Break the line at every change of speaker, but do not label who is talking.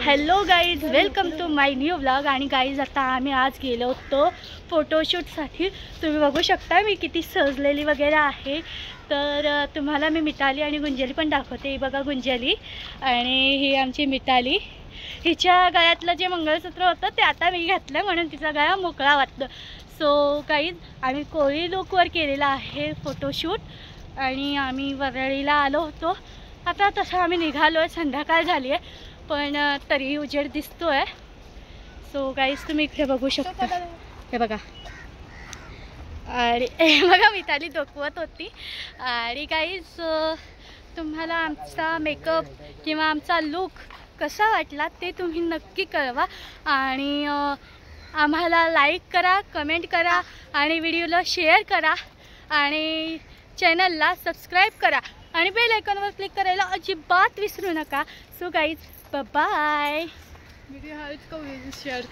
Hello guys, welcome to my new vlog. आणि guys आता आम्ही आज गेलो होतो फोटोशूटसाठी. तुम्ही बघू शकता मी किती सजलेली वगैरे आहे. तर तुम्हाला मी मिताली आणि गुंजली पण दाखवते. ही बघा गुंजली आणि ही आमची मिताली. हिच्या गळ्यातलं जे मंगळसूत्र होतं ते आता मी घातलं म्हणून तिचा गळा मोकळा वाटतो. सो गाईज आम्ही कोळी लुकवर केलेला आहे फोटोशूट आणि आम्ही वरळीला आलो होतो. आता तसं आम्ही निघालो आहे, संध्याकाळ झाली आहे पण तरीही उजेड दिसतोय. सो गाईज तुम्ही इकडे बघू शकता. हे बघा आणि बघा मिताली डोकवत होती. आणि गाईज तुम्हाला आमचा मेकअप किंवा आमचा लुक कसा वाटला ते तुम्ही नक्की कळवा. आणि आम्हाला लाईक करा, कमेंट करा आणि व्हिडिओला शेअर करा आणि चॅनलला सबस्क्राईब करा आणि बेल आयकॉनवर क्लिक करायला अजिबात विसरू नका. So guys bye.
व्हिडिओ हा शेअर करा.